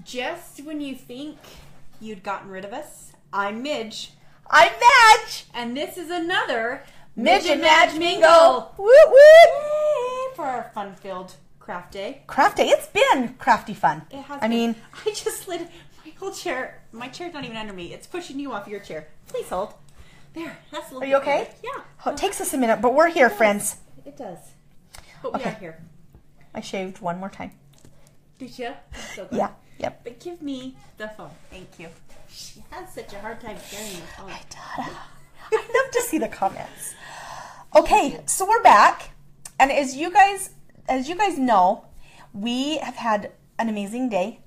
Just when you think you'd gotten rid of us, I'm Midge. I'm Madge. And this is another Midge and Madge Mingle. Woot woot. Yay, for our fun-filled craft day. Craft day. It's been crafty fun. It has I mean, I just slid my whole chair. My chair's not even under me. It's pushing you off your chair. Please hold. There. That's a little Are you okay? better. Yeah. Oh, it takes us a minute, but we're here, friends. It does. But we are here. I shaved one more time. Did you? I'm so glad. Yeah. Yep. But give me the phone. Thank you. She has such a hard time carrying the phone. I'd love to see the comments. Okay, so we're back, and as you guys know, we have had an amazing day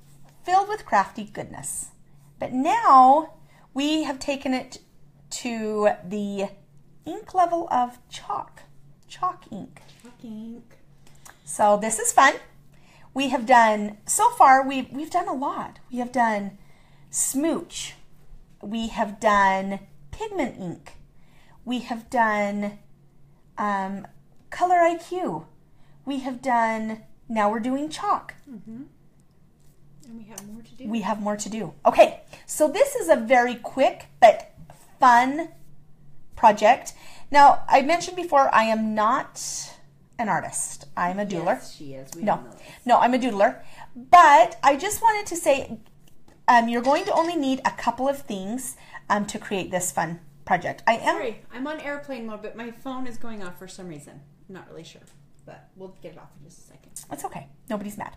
filled with crafty goodness. But now we have taken it to the ink level of chalk ink. Chalk ink. So this is fun. We have done, so far, we've done a lot. We have done smooch. We have done pigment ink. We have done color IQ. We have done, now we're doing chalk. Mm-hmm. And we have more to do. We have more to do. Okay, so this is a very quick but fun project. Now, I mentioned before, I am not an artist. I'm a doodler. Yes, she is. We don't know this. No, I'm a doodler. But I just wanted to say, you're going to only need a couple of things to create this fun project. Sorry, I'm on airplane mode, but my phone is going off for some reason. I'm not really sure, but we'll get it off in just a second. It's okay. Nobody's mad.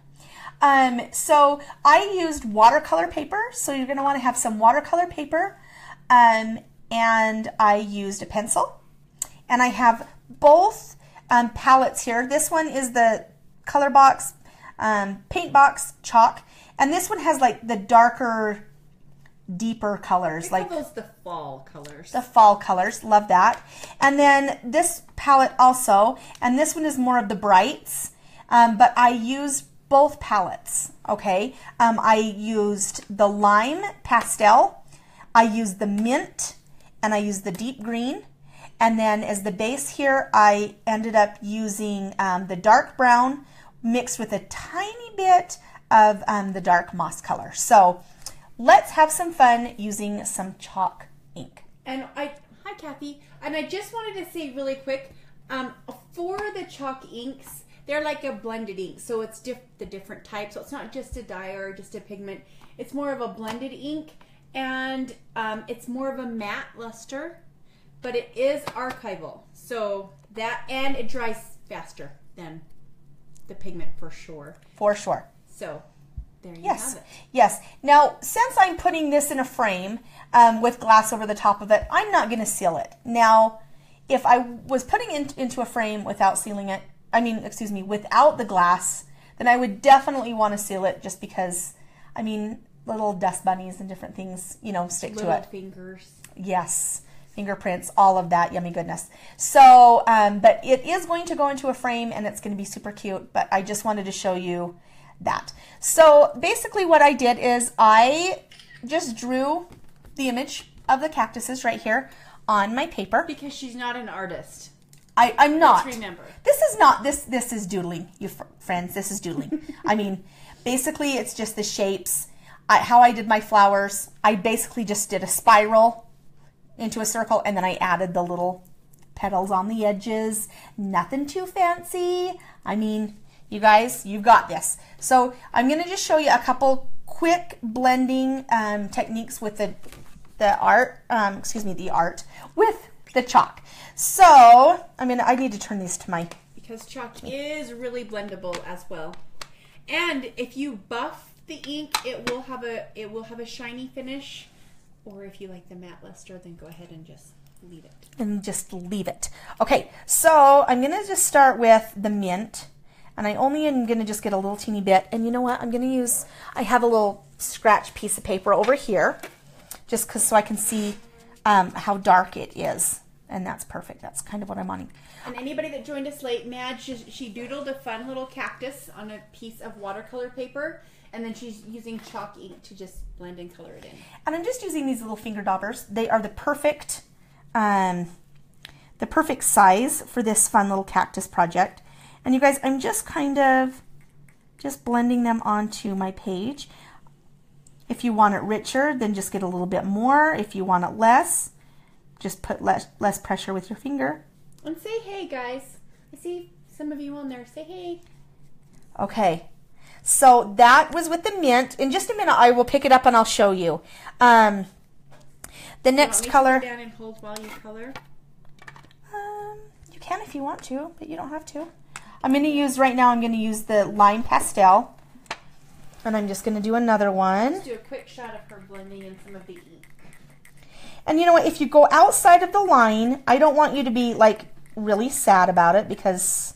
So I used watercolor paper. So you're going to want to have some watercolor paper. And I used a pencil. And I have both palettes here. This one is the color box, paint box chalk, and this one has like the darker, deeper colors. I call those the fall colors. The fall colors, love that. And then this palette also, and this one is more of the brights, but I used both palettes, okay? I used the lime pastel, I used the mint, and I used the deep green. And then as the base here, I ended up using the dark brown mixed with a tiny bit of the dark moss color. So let's have some fun using some chalk ink. And hi Kathy. And I just wanted to say really quick, for the chalk inks, they're like a blended ink. So it's the different types. So it's not just a dye or just a pigment. It's more of a blended ink. And it's more of a matte luster. But it is archival, so that, and it dries faster than the pigment for sure. For sure. So there you have it. Yes. Now, since I'm putting this in a frame with glass over the top of it, I'm not going to seal it. Now, if I was putting it into a frame without sealing it, without the glass, then I would definitely want to seal it just because, little dust bunnies and different things, stick to it. Little fingers. Yes. Fingerprints, all of that, yummy goodness. So, but it is going to go into a frame and it's going to be super cute, but I just wanted to show you that. So basically what I did is I just drew the image of the cactuses right here on my paper. Because she's not an artist. I'm not. Let's remember. This is not, this is doodling, you friends, this is doodling. Basically it's just the shapes. How I did my flowers, I basically just did a spiral into a circle, and then I added the little petals on the edges. Nothing too fancy. You guys, you've got this. So I'm going to just show you a couple quick blending techniques with the art with the chalk. So I need to turn these to my, because chalk is really blendable as well. And if you buff the ink, it will have a shiny finish. Or if you like the matte luster, then go ahead and just leave it. Okay, so I'm going to just start with the mint. And I only am going to just get a little teeny bit. And you know what? I have a little scratch piece of paper over here. Just so I can see how dark it is. And that's perfect. That's kind of what I'm wanting. And anybody that joined us late, Madge, she doodled a fun little cactus on a piece of watercolor paper. And then she's using chalk ink to just blend and color it in. And I'm just using these little finger daubers. They are the perfect size for this fun little cactus project. And you guys, I'm just kind of blending them onto my page. If you want it richer, then just get a little bit more. If you want it less, just put less pressure with your finger. And say hey, guys. I see some of you on there. Say hey. Okay, so that was with the mint. In just a minute, I will pick it up and I'll show you. The next color. Sit down and hold while you color. You can if you want to, but you don't have to. I'm going to use, right now, I'm going to use the lime pastel. And I'm just going to do another one. Just do a quick shot of her blending in some of the ink. And you know what? If you go outside of the line, I don't want you to be like really sad about it because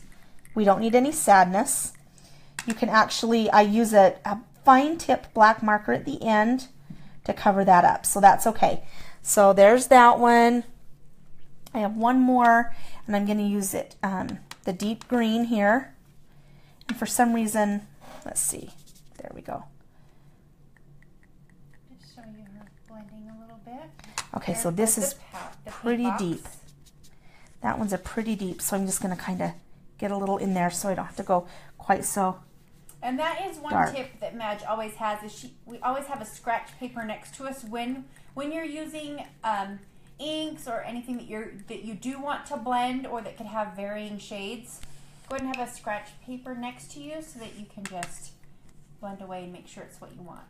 we don't need any sadness. You can actually, I use a fine tip black marker at the end to cover that up. So that's okay. So there's that one. I have one more and I'm going to use it, the deep green here. And for some reason, let's see. There we go. Just show you her blending a little bit. Okay, so this is pretty deep. That one's a pretty deep, so I'm just going to kind of get a little in there so I don't have to go quite so And that is one dark. tip that Madge always has, is we always have a scratch paper next to us when you're using inks or anything that you do want to blend or that could have varying shades. Go ahead and have a scratch paper next to you so that you can just blend away and make sure it's what you want.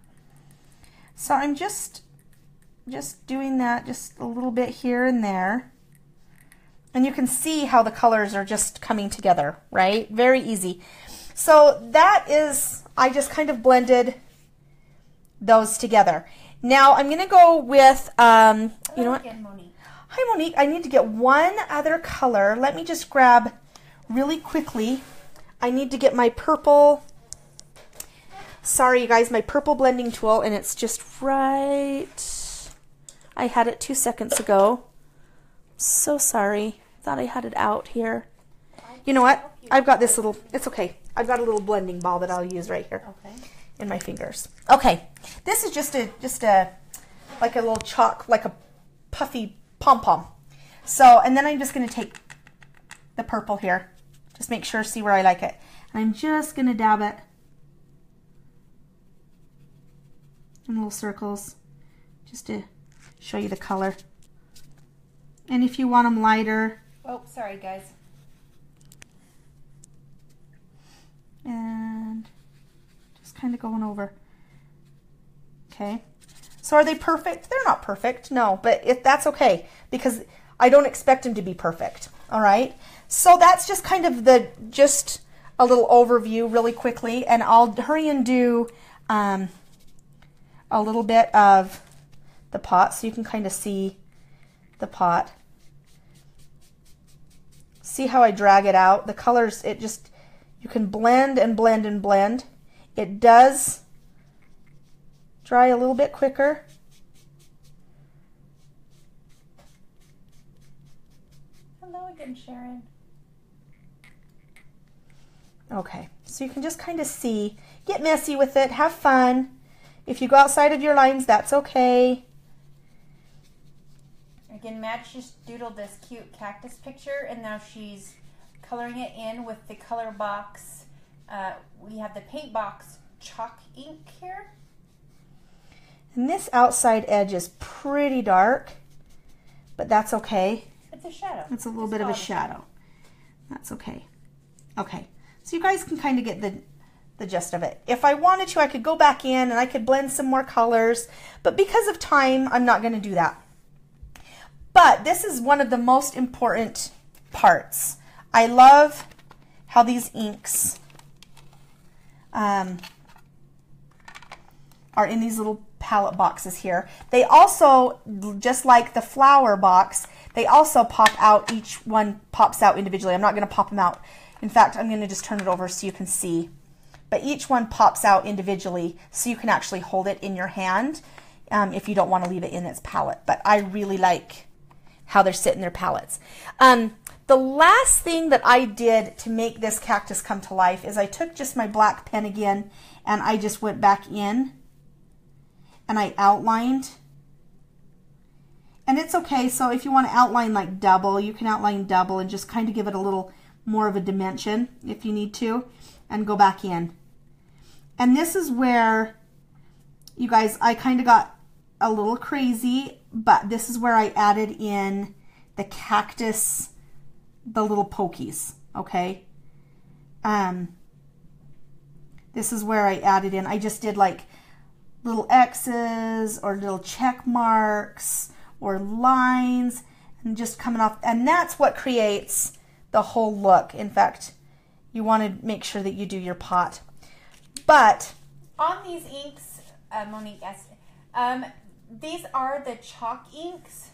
So I'm just doing that just a little bit here and there. And you can see how the colors are just coming together, right? Very easy. So that is, I just kind of blended those together. Now I'm going to go with, you know what? Again, Monique. Hi, Monique. I need to get one other color. Let me just grab really quickly. I need to get my purple. Sorry, you guys, my purple blending tool, and it's just right. I had it 2 seconds ago. So sorry. Thought I had it out here. You know what? I've got this little, it's okay. I've got a little blending ball that I'll use right here. Okay. In my fingers. Okay. This is just a like a little chalk, like a puffy pom-pom. So, and then I'm just going to take the purple here. Just make sure, see where I like it. And I'm just going to dab it in little circles just to show you the color. And if you want them lighter. Oh, sorry guys. And just kind of going over. Okay. So are they perfect? They're not perfect, no, but that's okay because I don't expect them to be perfect. All right. So that's just kind of just a little overview really quickly, and I'll hurry and do a little bit of the pot so you can kind of see the pot. See how I drag it out? The colors, you can blend and blend and blend. It does dry a little bit quicker. Hello again, Sharon. Okay, so you can just kind of see, get messy with it, have fun. If you go outside of your lines, that's okay. Again, Madge just doodled this cute cactus picture, and now she's coloring it in with the color box. We have the paint box chalk ink here. And this outside edge is pretty dark, but that's okay. It's a shadow. It's a little bit of a shadow. That's okay. Okay, so you guys can kind of get the gist of it. If I wanted to, I could go back in and I could blend some more colors, but because of time, I'm not going to do that. But this is one of the most important parts. I love how these inks are in these little palette boxes here. They also, just like the flower box, they also pop out, each one pops out individually. I'm not going to pop them out. In fact, I'm going to just turn it over so you can see. But each one pops out individually so you can actually hold it in your hand if you don't want to leave it in its palette. But I really like how they're sitting their palettes. The last thing that I did to make this cactus come to life is I took just my black pen again and I just went back in and I outlined. And it's okay, so if you want to outline like double, you can outline double and just kind of give it a little more of a dimension if you need to, and go back in. And this is where you guys, I kind of got a little crazy, but this is where I added in the cactus, the little pokies, okay? This is where I added in, I just did like little X's or little check marks or lines and just coming off, and that's what creates the whole look. In fact, you want to make sure that you do your pot. But on these inks, Monique asked, these are the chalk inks.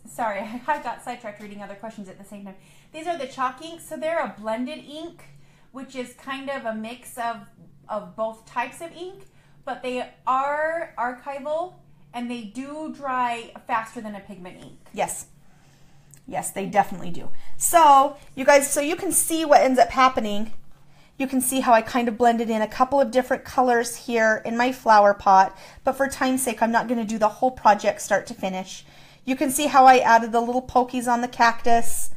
Sorry, I got sidetracked reading other questions at the same time. These are the chalk inks, so they're a blended ink, which is kind of a mix of both types of ink, but they are archival and they do dry faster than a pigment ink. yes, yes, they definitely do. So you guys, so you can see what ends up happening. You can see how I kind of blended in a couple of different colors here in my flower pot, but for time's sake, I'm not going to do the whole project start to finish. You can see how I added the little pokies on the cactus,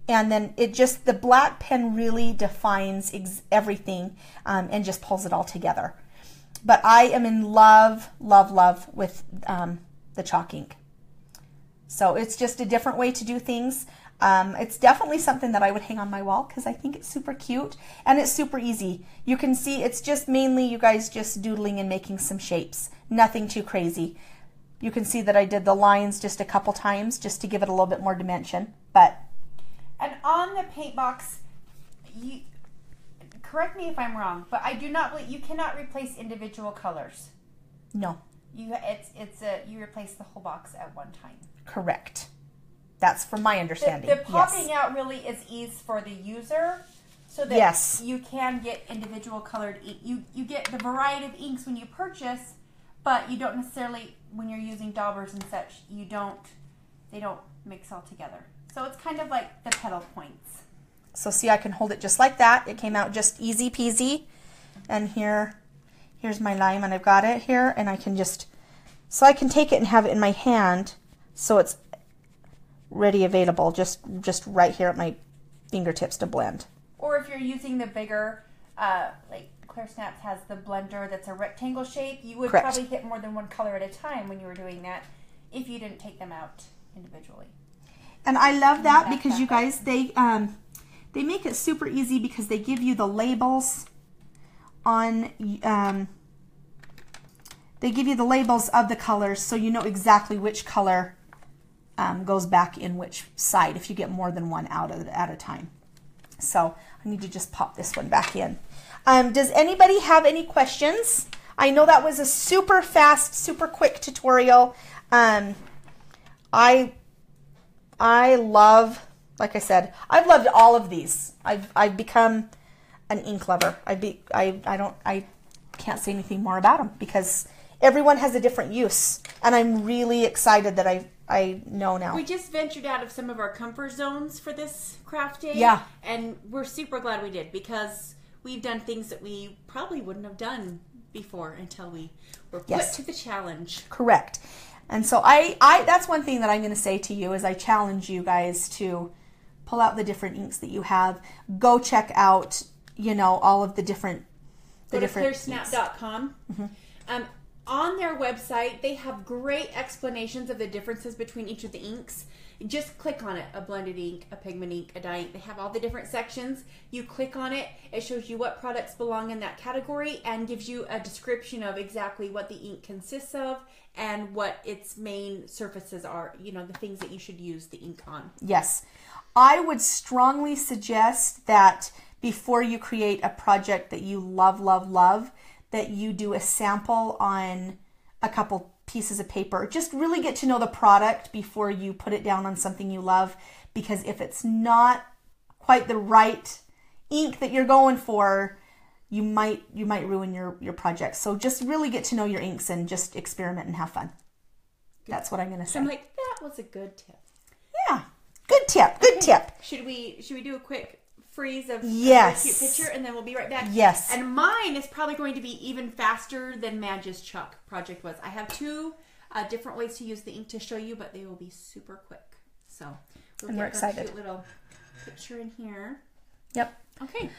and then it just, the black pen really defines everything and just pulls it all together. But I am in love, love, love with the chalk ink. So it's just a different way to do things. It's definitely something that I would hang on my wall because I think it's super cute and it's super easy. You can see it's just mainly you guys just doodling and making some shapes. Nothing too crazy. You can see that I did the lines just a couple times just to give it a little bit more dimension. And on the paint box, you correct me if I'm wrong, but I do not believe you cannot replace individual colors. No. You replace the whole box at one time. Correct. That's from my understanding. The popping out really is ease for the user, so that you can get individual colored ink. You get the variety of inks when you purchase, but you don't necessarily, when you're using daubers and such, they don't mix all together. So it's kind of like the petal points. So see, I can hold it just like that. It came out just easy peasy. And here's my lime, and I've got it here, and I can just, so I can take it and have it in my hand, so it's ready, available, just right here at my fingertips to blend. Or if you're using the bigger, like ClearSnap has the blender that's a rectangle shape, you would probably hit more than one color at a time when you were doing that if you didn't take them out individually. And I love that because you guys, they make it super easy because they give you the labels on, they give you the labels of the colors so you know exactly which color goes back in which side if you get more than one out at a time. So I need to just pop this one back in. Does anybody have any questions? I know that was a super fast, super quick tutorial. I love, like I said, I've loved all of these. I've become an ink lover. I can't say anything more about them because everyone has a different use, and I'm really excited that I know now. We just ventured out of some of our comfort zones for this craft day. Yeah. And we're super glad we did because we've done things that we probably wouldn't have done before until we were put to the challenge. Correct. And so that's one thing that I'm going to say to you is I challenge you guys to pull out the different inks that you have. Go check out, all of the different Go to clearsnap.com. Mm-hmm. On their website, they have great explanations of the differences between each of the inks. Just click on it, a blended ink, a pigment ink, a dye ink. They have all the different sections. You click on it, it shows you what products belong in that category and gives you a description of exactly what the ink consists of and what its main surfaces are, the things that you should use the ink on. Yes. I would strongly suggest that before you create a project that you love, love, love, that you do a sample on a couple pieces of paper. Just really get to know the product before you put it down on something you love, because if it's not quite the right ink that you're going for, you might ruin your project. So just really get to know your inks and just experiment and have fun. That's what I'm going to say. I'm like, that was a good tip. Yeah, good tip. Good tip. Should we do a quick freeze of a cute picture and then we'll be right back? Yes. And mine is probably going to be even faster than Madge's chalk project was. I have two different ways to use the ink to show you, but they will be super quick. So we're excited. Cute little picture in here. Yep. Okay.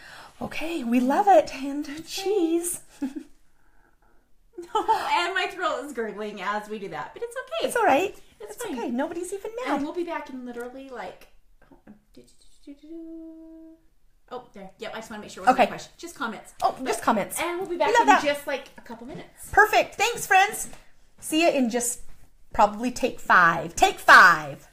Okay, we love it. And cheese. And my throat is gurgling as we do that, but it's okay. It's all right. It's okay. fine. Nobody's even mad. And we'll be back in literally like... Oh, there. Yep, I just want to make sure it wasn't a question. Just comments. Oh, just comments. And we'll be back in just like a couple minutes. Perfect. Thanks, friends. See you in just probably take 5. Take 5.